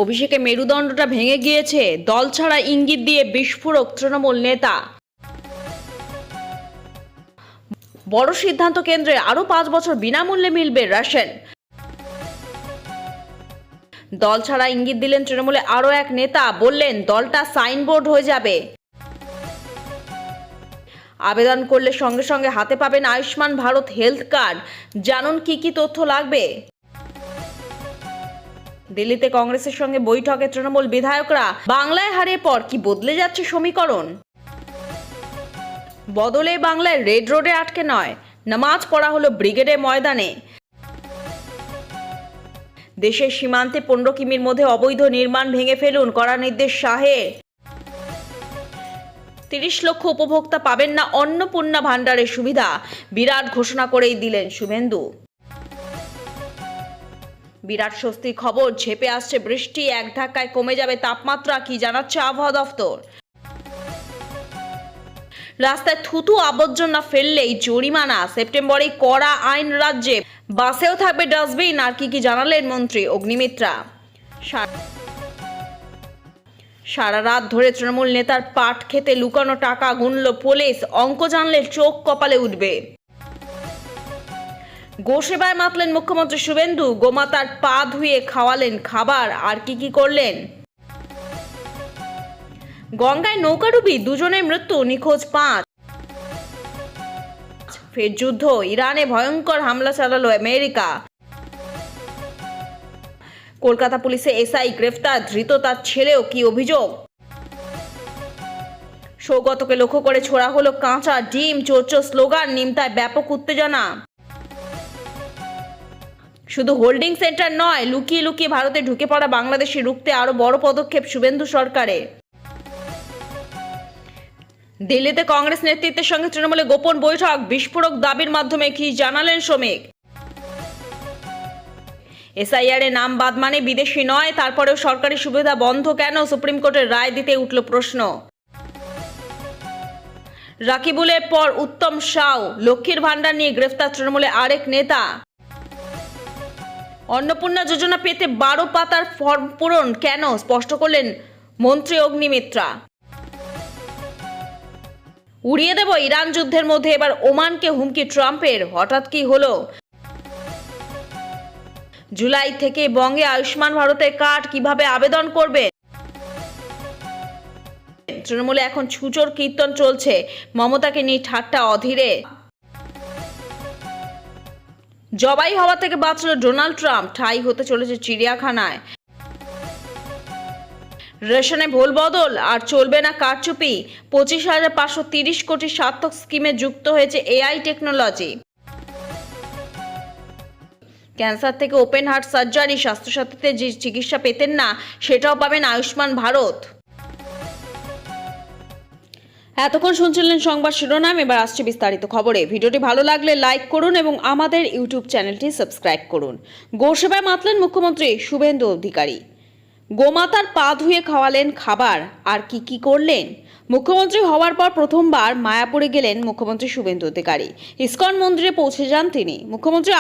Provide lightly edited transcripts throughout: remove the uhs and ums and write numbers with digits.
অভিষেকে মেরুদণ্ডটা ভেঙে গিয়েছে, দল ছাড়া ইঙ্গিত দিয়ে বিস্ফোরক তৃণমূল নেতা। বড় সিদ্ধান্ত কেন্দ্রে আরো 5 বছর বিনামূল্যে মিলবে রেশন। দল ছাড়া ইঙ্গিত দিলেন তৃণমূলে আরো এক নেতা, বললেন দলটা সাইনবোর্ড হয়ে যাবে। আবেদন করলে সঙ্গে সঙ্গে হাতে পাবেন আয়ুষ্মান ভারত হেলথ কার্ড। জানুন কি কি তথ্য লাগবে। দিল্লিতে কংগ্রেসের সঙ্গে বৈঠকে তৃণমূল বিধায়করা, বাংলায় হারের পর কি বদলে যাচ্ছে সমীকরণ। বদলে বাংলায় রেড রোডে আটকে নয়, নামাজ পড়া হলো ব্রিগেডের ময়দানে। দেশের সীমান্তে 15 কিমির মধ্যে অবৈধ নির্মাণ ভেঙে ফেলুন, কড়া নির্দেশ শাহের। 30 লক্ষ উপভোক্তা পাবেন না অন্নপূর্ণা ভান্ডারের সুবিধা, বিরাট ঘোষণা করেই দিলেন শুভেন্দু। বিরাট স্বস্তির খবর, ঝেঁপে আসছে বৃষ্টি, এক ধাক্কায় কমে যাবে তাপমাত্রা, কি জানাচ্ছে আবহাওয়া দফতর। রাস্তায় থুতু আবর্জনা ফেললেই জরিমানা, সেপ্টেম্বরে কড়া আইন রাজ্যে। বাসেও থাকবে ডাস্টবিন, আর কি কি জানালেন মন্ত্রী অগ্নিমিত্রা। সারা রাত ধরে তৃণমূল নেতার পাট খেতে লুকানো টাকা গুনল পুলিশ, অঙ্ক জানলে চোখ কপালে উঠবে। গোসেবায় মাতলেন মুখ্যমন্ত্রী শুভেন্দু, গোমাতার পা ধুয়ে খাওয়ালেন খাবার, আর কি কি করলেন। গঙ্গায় নৌকাডুবি, দুজনের মৃত্যু, নিখোঁজ 5। ফের যুদ্ধ, ইরানে ভয়ঙ্কর হামলা চালালো আমেরিকা। কলকাতা পুলিশে এসআই গ্রেফতার, ধৃত তার ছেলেও, কি অভিযোগ। সৌগতকে লক্ষ্য করে ছোড়া হলো কাঁচা ডিম, চোর স্লোগান, নিমতায় ব্যাপক উত্তেজনা। শুধু হোল্ডিং সেন্টার নয়, লুকিয়ে লুকিয়ে ভারতে ঢুকে পড়া বাংলাদেশে রুখতে আরো বড় পদক্ষেপ শুভেন্দু সরকারের। দিল্লিতে কংগ্রেস নেতৃত্বের সঙ্গে তৃণমূলে গোপন বৈঠক, বিস্ফোরক দাবির মাধ্যমে কি জানালেন শ্রমিক। এসআইআর এর নাম বাদ মানে বিদেশি নয়, তারপরেও সরকারি সুবিধা বন্ধ কেন, সুপ্রিম কোর্টের রায় দিতে উঠল প্রশ্ন। রাকিবুলের পর উত্তম সাউ, লক্ষ্মীর ভান্ডার নিয়ে গ্রেফতার তৃণমূলে আরেক নেতা। অন্নপূর্ণা যোজনা পেতে 12 পাতার ফর্ম পূরণ কেন, স্পষ্ট করলেন মন্ত্রী অগ্নিমিত্রা। উড়িয়ে দেব ইরান যুদ্ধের মধ্যে এবার ওমানকে হুমকি ট্রাম্পের, হঠাৎ কি হলো। জুলাই থেকে বঙ্গে আয়ুষ্মান ভারতের কার্ড কিভাবে আবেদন করবেন। তৃণমূলে এখন ছুচোর কীর্তন চলছে, মমতাকে নিয়ে ঠাট্টা অধীরে। জবাই হওয়া থেকে বাঁচল ডোনাল্ড ট্রাম্প, ঠাঁই হতে চলেছে চিড়িয়াখানায়। রেশনে ভুল বদল, আর চলবে না কারচুপি। 25,530 কোটি সার্থক স্কিমে যুক্ত হয়েছে এআই টেকনোলজি। ক্যান্সার থেকে ওপেন হার্ট সার্জারি, স্বাস্থ্যসাথীতে যে চিকিৎসা পেতেন না সেটাও পাবেন আয়ুষ্মান ভারত। এতক্ষণ শুনছিলেন সংবাদ শিরোনাম, এবার আসছে বিস্তারিত খবরে। ভিডিওটি ভালো লাগলে লাইক করুন এবং আমাদের ইউটিউব চ্যানেলটি সাবস্ক্রাইব করুন। গোসেবায় মাতলেন মুখ্যমন্ত্রী শুভেন্দু অধিকারী, গোমাতার পা ধুয়ে খাওয়ালেন খাবার, আর কি কি করলেন। মুখ্যমন্ত্রী হওয়ার পর প্রথমবার মায়াপুরে গেলেন মুখ্যমন্ত্রী শুভেন্দু অধিকারী। ইসকন মন্দিরে পৌঁছে যান তিনি। মুখ্যমন্ত্রী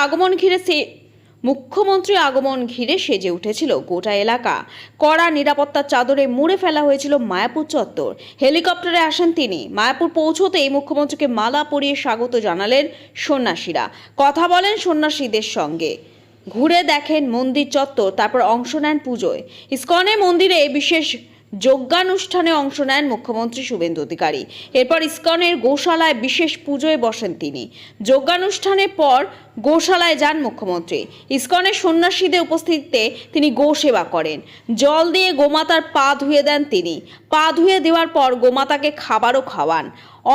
আগমন ঘিরে সেজে উঠেছিল গোটা এলাকা। কড়া নিরাপত্তার চাদরে মুড়ে ফেলা হয়েছিল মায়াপুর চত্বর। হেলিকপ্টারে আসেন তিনি। মায়াপুর পৌঁছতেই মুখ্যমন্ত্রীকে মালা পরিয়ে স্বাগত জানালেন সন্ন্যাসীরা। কথা বলেন সন্ন্যাসীদের সঙ্গে, ঘুরে দেখেন মন্দির চত্বর, তারপর অংশ নেন পুজোয়। ইসকনের মন্দিরে বিশেষ যজ্ঞানুষ্ঠানে অংশ নেন মুখ্যমন্ত্রী শুভেন্দু অধিকারী। এরপর ইসকনের গোশালায় বিশেষ পুজোয় বসেন তিনি। যজ্ঞানুষ্ঠানের পর গোশালায় যান মুখ্যমন্ত্রী। ইসকনের সন্ন্যাসীদের উপস্থিতিতে তিনি গো সেবা করেন। জল দিয়ে গোমাতার পা ধুয়ে দেন তিনি। পা ধুয়ে দেওয়ার পর গোমাতাকে খাবারও খাওয়ান।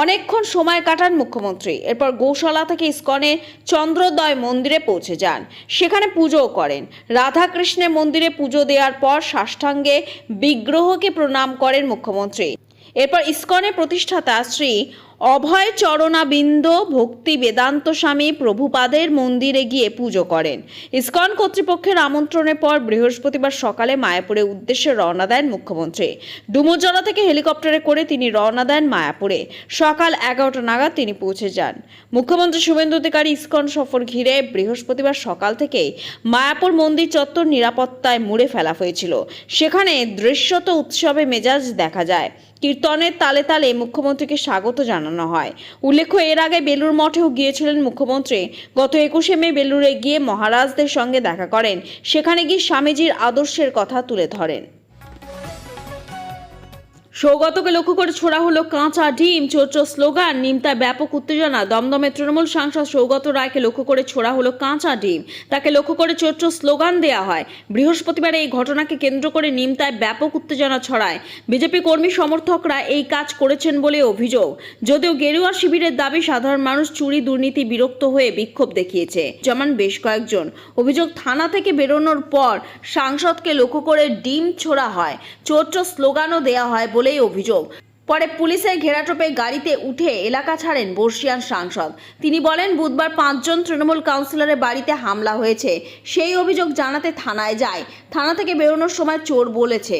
অনেকক্ষণ সময় কাটান মুখ্যমন্ত্রী। এরপর গোশালা থেকে ইসকনের চন্দ্রোদয় মন্দিরে পৌঁছে যান, সেখানে পুজো করেন। রাধাকৃষ্ণের মন্দিরে পুজো দেওয়ার পর সাষ্টাঙ্গে বিগ্রহকে প্রণাম করেন মুখ্যমন্ত্রী। এরপর ইসকনের প্রতিষ্ঠাতা শ্রী অভয় চরণাবিন্দ ভক্তি বেদান্ত স্বামী প্রভুপাদের মন্দিরে গিয়ে পুজো করেন। ইসকন কর্তৃপক্ষের আমন্ত্রণের পর বৃহস্পতিবার সকালে মায়াপুরের উদ্দেশ্যে রওনা দেন মুখ্যমন্ত্রী। ডুমুরজলা থেকে হেলিকপ্টারে করে তিনি রওনা দেন মায়াপুরে। সকাল 11টা নাগাদ তিনি পৌঁছে যান। মুখ্যমন্ত্রী শুভেন্দু অধিকারী ইসকন সফর ঘিরে বৃহস্পতিবার সকাল থেকেই মায়াপুর মন্দির চত্বর নিরাপত্তায় মুড়ে ফেলা হয়েছিল। সেখানে দৃশ্যত উৎসবে মেজাজ দেখা যায়। কীর্তনের তালে তালে মুখ্যমন্ত্রীকে স্বাগত জানানো হয়। উল্লেখ্য, এর আগে বেলুড় মঠেও গিয়েছিলেন মুখ্যমন্ত্রী। গত 21শে মে বেলুড়ে গিয়ে মহারাজদের সঙ্গে দেখা করেন। সেখানে গিয়ে স্বামীজির আদর্শের কথা তুলে ধরেন। সৌগতকে লক্ষ্য করে ছোড়া হলো কাঁচা ডিম, চোর স্লোগান, নিমতায় ব্যাপক উত্তেজনা। দমদমের তৃণমূল সাংসদ সৌগত রায়কে লক্ষ্য করে ছোড়া হলো কাঁচা ডিম, তাকে লক্ষ্য করে চোর স্লোগান দেওয়া হয়। বৃহস্পতিবার এই ঘটনাকে কেন্দ্র করে নিমতায় ব্যাপক উত্তেজনা ছড়ায়। বিজেপি কর্মী সমর্থকরা এই কাজ করেছেন বলে অভিযোগ। যদিও গেরুয়া শিবিরের দাবি সাধারণ মানুষ চুরি দুর্নীতি বিরক্ত হয়ে বিক্ষোভ দেখিয়েছে, যেমন বেশ কয়েকজন। অভিযোগ, থানা থেকে বেরোনোর পর সাংসদকে লক্ষ্য করে ডিম ছোড়া হয়, চোর স্লোগানও দেওয়া হয় বলে অভিযোগ। পরে পুলিশের ঘেরাটোপে গাড়িতে উঠে এলাকা ছাড়েন বর্ষিয়ান সাংসদ। তিনি বলেন, বুধবার 5 জন তৃণমূল কাউন্সিলরের বাড়িতে হামলা হয়েছে। সেই অভিযোগ জানাতে থানায় যায়। থানা থেকে বেরোনোর সময় চোর বলেছে।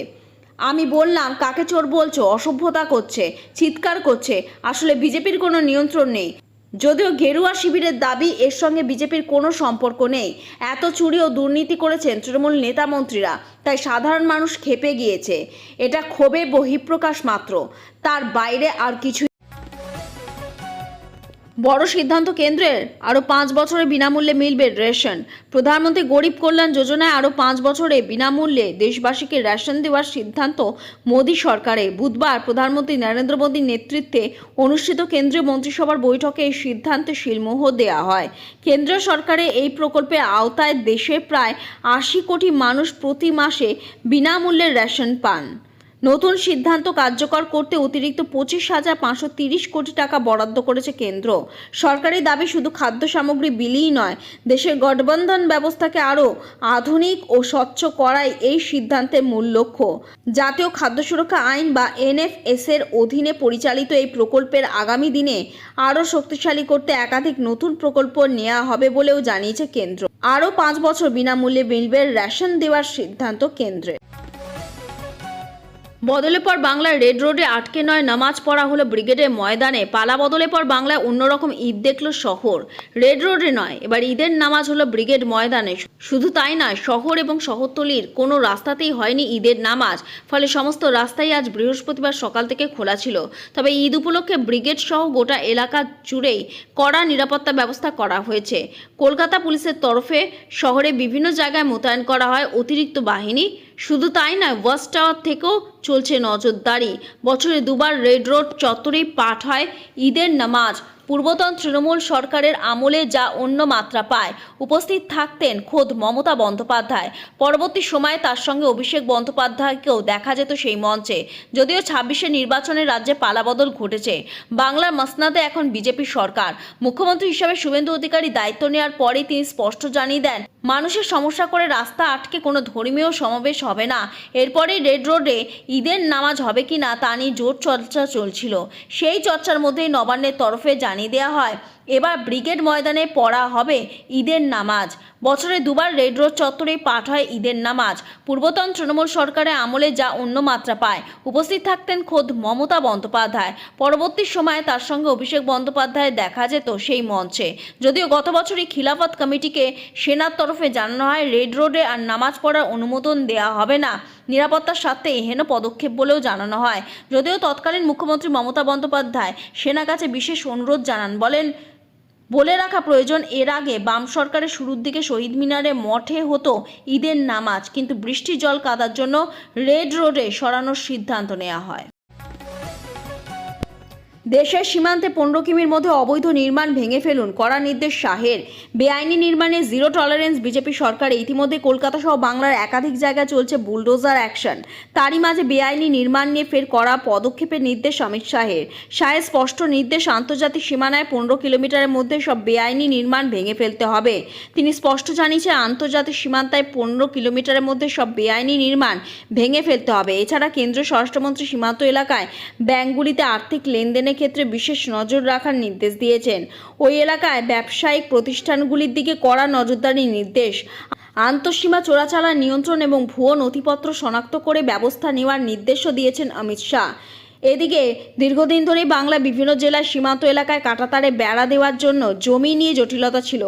আমি বললাম, কাকে চোর বলছো? অসভ্যতা করছে, চিৎকার করছে। আসলে বিজেপির কোনো নিয়ন্ত্রণ নেই। যদিও গেরুয়া শিবিরের দাবি এর সঙ্গে বিজেপির কোনো সম্পর্ক নেই। এত চুরি ও দুর্নীতি করেছেন তৃণমূল নেতা মন্ত্রীরা, তাই সাধারণ মানুষ ক্ষেপে গিয়েছে। এটা ক্ষোভে বহিঃপ্রকাশ মাত্র, তার বাইরে আর কিছু। বড় সিদ্ধান্ত কেন্দ্রের, আরও 5 বছরে বিনামূল্যে মিলবে রেশন। প্রধানমন্ত্রী গরিব কল্যাণ যোজনায় আরও 5 বছরে বিনামূল্যে দেশবাসীকে রেশন দেওয়ার সিদ্ধান্ত মোদী সরকারের। বুধবার প্রধানমন্ত্রী নরেন্দ্র মোদীর নেতৃত্বে অনুষ্ঠিত কেন্দ্রীয় মন্ত্রিসভার বৈঠকে এই সিদ্ধান্তে শিলমোহর দেওয়া হয়। কেন্দ্রীয় সরকারের এই প্রকল্পের আওতায় দেশের প্রায় 80 কোটি মানুষ প্রতি মাসে বিনামূল্যে রেশন পান। নতুন সিদ্ধান্ত কার্যকর করতে অতিরিক্ত 25,530 কোটি টাকা বরাদ্দ করেছে কেন্দ্র। সরকারি দাবি, শুধু খাদ্য সামগ্রী বিলিই নয়, দেশের গঠবন্ধন ব্যবস্থাকে আরও আধুনিক ও স্বচ্ছ করাই এই সিদ্ধান্তের মূল লক্ষ্য। জাতীয় খাদ্য সুরক্ষা আইন বা NFS এর অধীনে পরিচালিত এই প্রকল্পের আগামী দিনে আরও শক্তিশালী করতে একাধিক নতুন প্রকল্প নেওয়া হবে বলেও জানিয়েছে কেন্দ্র। আরও 5 বছর বিনামূল্যে মিলবে রেশন দেওয়ার সিদ্ধান্ত কেন্দ্রের। বদলের পর বাংলার রেড রোডে আটকে নয় নামাজ পড়া হলো ব্রিগেডের ময়দানে। পালা বদলের পর বাংলায় অন্যরকম ঈদ দেখল শহর। রেড রোডে নয়, এবার ঈদের নামাজ হলো ব্রিগেড ময়দানে। শুধু তাই নয়, শহর এবং শহরতলির কোনো রাস্তাতেই হয়নি ঈদের নামাজ। ফলে সমস্ত রাস্তাই আজ বৃহস্পতিবার সকাল থেকে খোলা ছিল। তবে ঈদ উপলক্ষে ব্রিগেড সহ গোটা এলাকা জুড়েই কড়া নিরাপত্তা ব্যবস্থা করা হয়েছে। কলকাতা পুলিশের তরফে শহরে বিভিন্ন জায়গায় মোতায়েন করা হয় অতিরিক্ত বাহিনী। শুধু তাই নয়, ওয়াচ টাওয়ার থেকেও চলছে নজরদারি। বছরে 2বার রেড রোড চত্বরেই পাঠ হয় ঈদের নামাজ। পূর্বতন তৃণমূল সরকারের আমলে যা অন্য মাত্রা পায়। উপস্থিত থাকতেন খোদ মমতা বন্দ্যোপাধ্যায়। পরবর্তী সময়ে তার সঙ্গে অভিষেক বন্দ্যোপাধ্যায়কেও দেখা যেত সেই মঞ্চে। যদিও 26-এর নির্বাচনে রাজ্যে পালাবদল ঘটেছে। বাংলার মসনাদে এখন বিজেপি সরকার। মুখ্যমন্ত্রী হিসেবে শুভেন্দু অধিকারী দায়িত্ব নেওয়ার পরে তিনি স্পষ্ট জানিয়ে দেন, মানুষের সমস্যা করে রাস্তা আটকে কোনো ধর্মীয় সমাবেশ হবে না। এরপরেই রেড রোডে ঈদের নামাজ হবে কিনা তা নিয়ে জোর চর্চা চলছিল। সেই চর্চার মধ্যেই নবান্নের তরফে জানিয়ে দেওয়া হয়, এবার ব্রিগেড ময়দানে পড়া হবে ঈদের নামাজ। বছরে 2বার রেড রোড চত্বরে পাঠ হয় ঈদের নামাজ। পূর্বতন তৃণমূল সরকারের আমলে যা অন্য মাত্রা পায়। উপস্থিত থাকতেন খোদ মমতা বন্দ্যোপাধ্যায়। পরবর্তী সময়ে তার সঙ্গে অভিষেক বন্দ্যোপাধ্যায় দেখা যেত সেই মঞ্চে। যদিও গত বছরই খিলাফত কমিটিকে সেনার তরফে জানানো হয়, রেড রোডে আর নামাজ পড়ার অনুমোদন দেওয়া হবে না। নিরাপত্তার স্বার্থে এহেন পদক্ষেপ বলেও জানানো হয়। যদিও তৎকালীন মুখ্যমন্ত্রী মমতা বন্দ্যোপাধ্যায় সেনার কাছে বিশেষ অনুরোধ জানান। বলে রাখা প্রয়োজন, এর আগে বাম সরকারের শুরুর দিকে শহীদ মিনারে মঠে হতো ঈদের নামাজ, কিন্তু বৃষ্টির জল কাদার জন্য রেড রোডে সরানোর সিদ্ধান্ত নেওয়া হয়। দেশের সীমান্তে 15 কিমির মধ্যে অবৈধ নির্মাণ ভেঙে ফেলুন, কড়া নির্দেশ শাহের। বেআইনি নির্মাণে জিরো টলারেন্স বিজেপি সরকার। ইতিমধ্যে কলকাতা সহ বাংলার একাধিক জায়গায় চলছে বুলডোজার অ্যাকশন। তারই মাঝে বেআইনি নির্মাণ নিয়ে ফের কড়া পদক্ষেপের নির্দেশ অমিত শাহের। শাহের স্পষ্ট নির্দেশ, আন্তর্জাতিক সীমানায় 15 কিলোমিটারের মধ্যে সব বেআইনি নির্মাণ ভেঙে ফেলতে হবে। তিনি স্পষ্ট জানিয়েছেন, আন্তর্জাতিক সীমান্তায় 15 কিলোমিটারের মধ্যে সব বেআইনি নির্মাণ ভেঙে ফেলতে হবে। এছাড়া কেন্দ্রীয় স্বরাষ্ট্রমন্ত্রী সীমান্ত এলাকায় ব্যাংকগুলিতে আর্থিক লেনদেনে লেনদেনের ক্ষেত্রে বিশেষ নজর রাখার নির্দেশ দিয়েছেন। ওই এলাকায় ব্যবসায়িক প্রতিষ্ঠানগুলির দিকে কড়া নজরদারির নির্দেশ, আন্তঃসীমা চোরাচালান নিয়ন্ত্রণ এবং ভুয়ো নথিপত্র শনাক্ত করে ব্যবস্থা নেওয়ার নির্দেশও দিয়েছেন অমিত শাহ। এদিকে দীর্ঘদিন ধরেই বাংলার বিভিন্ন জেলার সীমান্ত এলাকায় কাঁটাতারে বেড়া দেওয়ার জন্য জমি নিয়ে জটিলতা ছিল।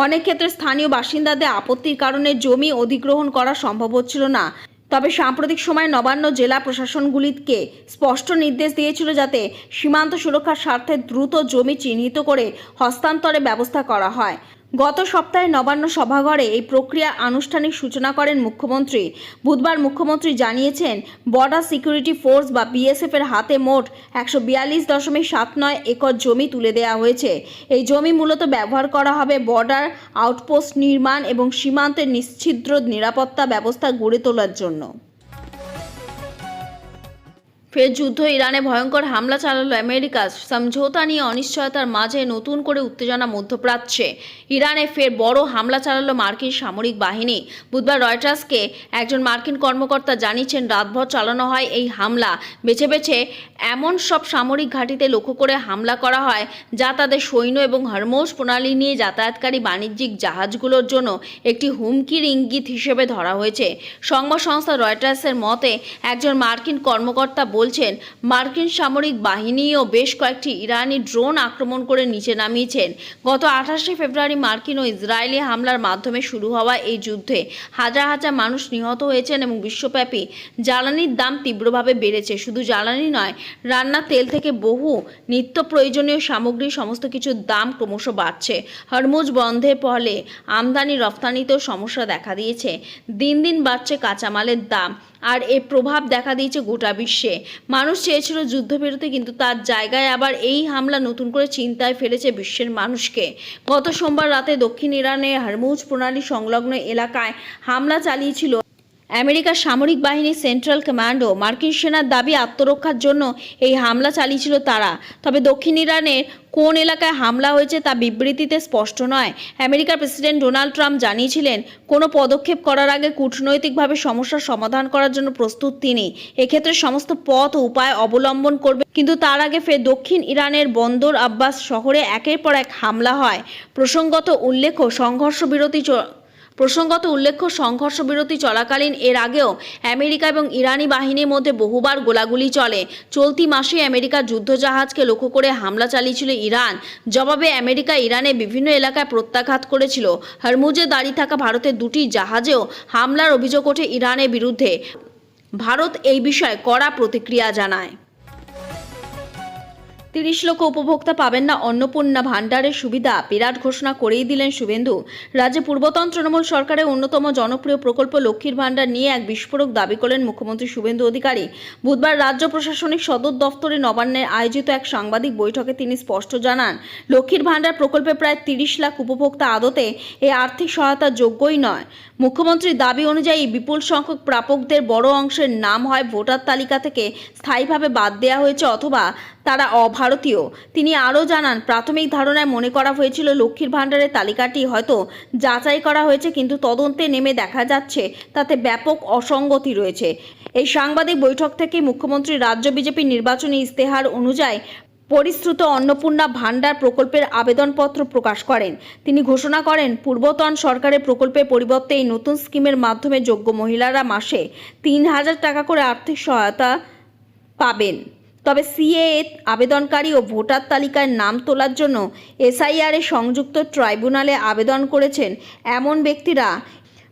অনেক ক্ষেত্রে স্থানীয় বাসিন্দাদের আপত্তির কারণে জমি অধিগ্রহণ করা সম্ভব হচ্ছিল না। তবে সাম্প্রতিক সময়ে নবান্ন জেলা প্রশাসনগুলিকে স্পষ্ট নির্দেশ দিয়েছিল যাতে সীমান্ত সুরক্ষার স্বার্থে দ্রুত জমি চিহ্নিত করে হস্তান্তরের ব্যবস্থা করা হয়। গত সপ্তাহে নবান্ন সভাঘরে এই প্রক্রিয়া আনুষ্ঠানিক সূচনা করেন মুখ্যমন্ত্রী। বুধবার মুখ্যমন্ত্রী জানিয়েছেন, বর্ডার সিকিউরিটি ফোর্স বা বিএসএফ এর হাতে মোট 142.79 একর জমি তুলে দেওয়া হয়েছে। এই জমি মূলত ব্যবহার করা হবে বর্ডার আউটপোস্ট নির্মাণ এবং সীমান্তের নিশ্ছিদ্র নিরাপত্তা ব্যবস্থা গড়ে তোলার জন্য। ফের যুদ্ধ, ইরানে ভয়ঙ্কর হামলা চালালো আমেরিকা। সমঝোতা নিয়ে অনিশ্চয়তার মাঝে নতুন করে উত্তেজনা মধ্যপ্রাচ্যে। ইরানে ফের বড় হামলা চালালো মার্কিন সামরিক বাহিনী। বুধবার রয়টার্সকে একজন মার্কিন কর্মকর্তা জানিয়েছেন, রাতভর চালানো হয় এই হামলা। বেছে বেছে এমন সব সামরিক ঘাঁটিতে লক্ষ্য করে হামলা করা হয় যা তাদের সৈন্য এবং হরমুজ প্রণালী নিয়ে যাতায়াতকারী বাণিজ্যিক জাহাজগুলোর জন্য একটি হুমকির ইঙ্গিত হিসেবে ধরা হয়েছে। সংবাদ সংস্থা রয়টার্সের মতে একজন মার্কিন কর্মকর্তা বলছেন, মার্কিন সামরিক বাহিনীও বেশ কয়েকটি ইরানি ড্রোন আক্রমণ করে নিচে নামিয়েছেন। গত 28 ফেব্রুয়ারি মার্কিন ও ইসরায়েলি হামলার মাধ্যমে শুরু হওয়া এই যুদ্ধে হাজার হাজার মানুষ নিহত হয়েছেন এবং বিশ্বব্যাপী জ্বালানির দাম তীব্রভাবে বেড়েছে। শুধু জ্বালানি নয়, রান্নার তেল থেকে বহু নিত্য প্রয়োজনীয় সামগ্রী সমস্ত কিছুর দাম ক্রমশ বাড়ছে। হরমুজ বন্ধের ফলে আমদানি রফতানিতেও সমস্যা দেখা দিয়েছে। দিন দিন বাড়ছে কাঁচামালের দাম, আর এর প্রভাব দেখা দিয়েছে গোটা বিশ্বে। মানুষ চেয়েছিল যুদ্ধবিরতি, কিন্তু তার জায়গায় আবার এই হামলা নতুন করে চিন্তায় ফেলেছে বিশ্বের মানুষকে। গত সোমবার রাতে দক্ষিণ ইরানের হরমুজ প্রণালী সংলগ্ন এলাকায় হামলা চালিয়েছিল আমেরিকার সামরিক বাহিনী সেন্ট্রাল কমান্ডো। মার্কিন সেনার দাবি, আত্মরক্ষার জন্য এই হামলা চালিয়েছিল তারা। তবে দক্ষিণ ইরানের কোন এলাকায় হামলা হয়েছে তা বিবৃতিতে স্পষ্ট নয়। আমেরিকার প্রেসিডেন্ট ডোনাল্ড ট্রাম্প জানিয়েছিলেন, কোনো পদক্ষেপ করার আগে কূটনৈতিকভাবে সমস্যার সমাধান করার জন্য প্রস্তুত তিনি। এক্ষেত্রে সমস্ত পথ ও উপায় অবলম্বন করবে। কিন্তু তার আগে ফের দক্ষিণ ইরানের বন্দর আব্বাস শহরে একের পর এক হামলা হয়। প্রসঙ্গত উল্লেখ্য সংঘর্ষবিরতি চলাকালীন এর আগেও আমেরিকা এবং ইরানি বাহিনীর মধ্যে বহুবার গোলাগুলি চলে। চলতি মাসে আমেরিকার যুদ্ধজাহাজকে লক্ষ্য করে হামলা চালিয়েছিল ইরান। জবাবে আমেরিকা ইরানের বিভিন্ন এলাকায় প্রত্যাঘাত করেছিল। হরমুজে দাঁড়িয়ে থাকা ভারতের দুটি জাহাজেও হামলার অভিযোগ ওঠে ইরানের বিরুদ্ধে। ভারত এই বিষয়ে কড়া প্রতিক্রিয়া জানায়। 30 লক্ষ উপভোক্তা পাবেন না অন্নপূর্ণা ভাণ্ডারের সুবিধা, বিরাট ঘোষণা করেই দিলেন শুভেন্দু। রাজ্যে পূর্বতন তৃণমূল সরকারের অন্যতম জনপ্রিয় প্রকল্প লক্ষ্মীর ভাণ্ডার নিয়ে এক বিস্ফোরক দাবি করলেন মুখ্যমন্ত্রী শুভেন্দু অধিকারী। বুধবার রাজ্য প্রশাসনিক সদর দফতরে নবান্নে আয়োজিত এক সাংবাদিক বৈঠকে তিনি স্পষ্ট জানান, লক্ষ্মীর ভাণ্ডার প্রকল্পে প্রায় 30 লাখ উপভোক্তা আদতে এই আর্থিক সহায়তার যোগ্যই নয়। মুখ্যমন্ত্রীর দাবি অনুযায়ী বিপুল সংখ্যক প্রাপকদের বড় অংশের নাম হয় ভোটার তালিকা থেকে স্থায়ীভাবে বাদ দেওয়া হয়েছে অথবা তারা অভারতীয়। তিনি আরও জানান, প্রাথমিক ধারণায় মনে করা হয়েছিল লক্ষ্মীর ভাণ্ডারের তালিকাটি হয়তো যাচাই করা হয়েছে, কিন্তু তদন্তে নেমে দেখা যাচ্ছে তাতে ব্যাপক অসঙ্গতি রয়েছে। এই সাংবাদিক বৈঠক থেকে মুখ্যমন্ত্রী রাজ্য বিজেপি নির্বাচনী ইস্তেহার অনুযায়ী পরিশ্রুত অন্নপূর্ণা ভাণ্ডার প্রকল্পের আবেদনপত্র প্রকাশ করেন। তিনি ঘোষণা করেন, পূর্বতন সরকারের প্রকল্পের পরিবর্তে এই নতুন স্কিমের মাধ্যমে যোগ্য মহিলারা মাসে 3000 টাকা করে আর্থিক সহায়তা পাবেন। তবে সিএএ আবেদনকারী ও ভোটার তালিকায় নাম তোলার জন্য এসআইআর এ সংযুক্ত ট্রাইব্যুনালে আবেদন করেছেন এমন ব্যক্তিরা।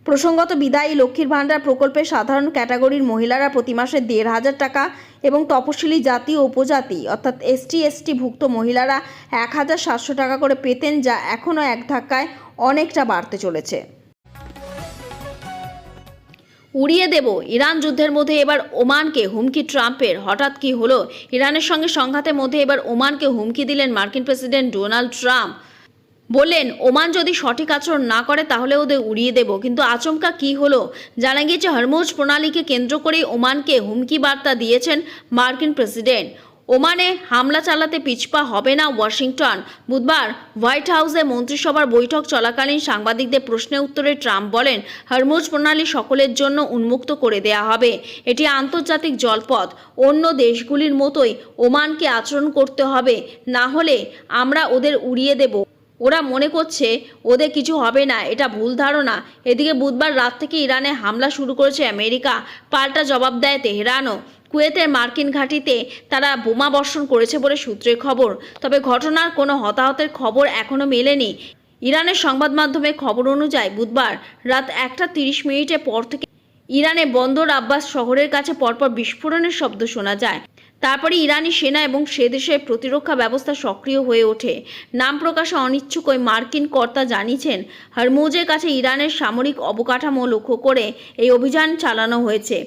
প্রসঙ্গত, বিদায়ী লক্ষ্মীর ভাণ্ডার প্রকল্পে সাধারণ ক্যাটাগরির মহিলারা প্রতি মাসে 1500 টাকা এবং তপশিলি জাতি ও উপজাতি অর্থাৎ এসটি ভুক্ত মহিলারা 1700 টাকা করে পেতেন, যা এখনও এক ধাক্কায় অনেকটা বাড়তে চলেছে। উড়িয়ে দেব ইরান যুদ্ধের মধ্যে এবার ওমানকে হুমকি ট্রাম্পের। হঠাৎ কি হলো? ইরানের সঙ্গে সংঘাতের মধ্যে এবার ওমানকে হুমকি দিলেন মার্কিন প্রেসিডেন্ট ডোনাল্ড ট্রাম্প। বললেন, ওমান যদি সঠিক আচরণ না করে তাহলে ওদের উড়িয়ে দেব। কিন্তু আচমকা কি হলো? জানা গিয়েছে হরমুজ প্রণালীকে কেন্দ্র করেই ওমানকে হুমকি বার্তা দিয়েছেন মার্কিন প্রেসিডেন্ট। ওমানে হামলা চালাতে পিছপা হবে না ওয়াশিংটন। বুধবার হোয়াইট হাউসে মন্ত্রিসভার বৈঠক চলাকালীন সাংবাদিকদের প্রশ্নের উত্তরে ট্রাম্প বলেন, হরমুজ প্রণালী সকলের জন্য উন্মুক্ত করে দেয়া হবে। এটি আন্তর্জাতিক জলপথ। অন্য দেশগুলির মতোই ওমানকে আচরণ করতে হবে, না হলে আমরা ওদের উড়িয়ে দেব। ওরা মনে করছে ওদের কিছু হবে না, এটা ভুল ধারণা। এদিকে বুধবার রাত থেকে ইরানে হামলা শুরু করেছে আমেরিকা। পাল্টা জবাব দেয় তেহরানও। কুয়েতের মার্কিন ঘাঁটিতে তারা বোমা বর্ষণ করেছে বলে সূত্রের খবর। তবে ঘটনার কোনো হতাহতের খবর এখনও মেলেনি। ইরানের সংবাদ মাধ্যমের খবর অনুযায়ী বুধবার রাত 1:30 পর থেকে ইরানে বন্দর আব্বাস শহরের কাছে পরপর বিস্ফোরণের শব্দ শোনা যায়। তারপরে ইরানি সেনা এবং সে দেশের প্রতিরক্ষা ব্যবস্থা সক্রিয় হয়ে ওঠে। নাম প্রকাশে অনিচ্ছুক ওই মার্কিন কর্তা জানিয়েছেন, হরমুজের কাছে ইরানের সামরিক অবকাঠামো লক্ষ্য করে এই অভিযান চালানো হয়েছে।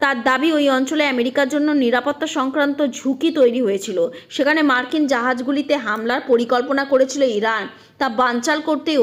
তার দাবি, ওই অঞ্চলে আমেরিকার জন্য নিরাপত্তা সংক্রান্ত ঝুঁকি তৈরি হয়েছিল। সেখানে মার্কিন জাহাজগুলিতে হামলার পরিকল্পনা করেছিল ইরান। তা বানচাল করতেই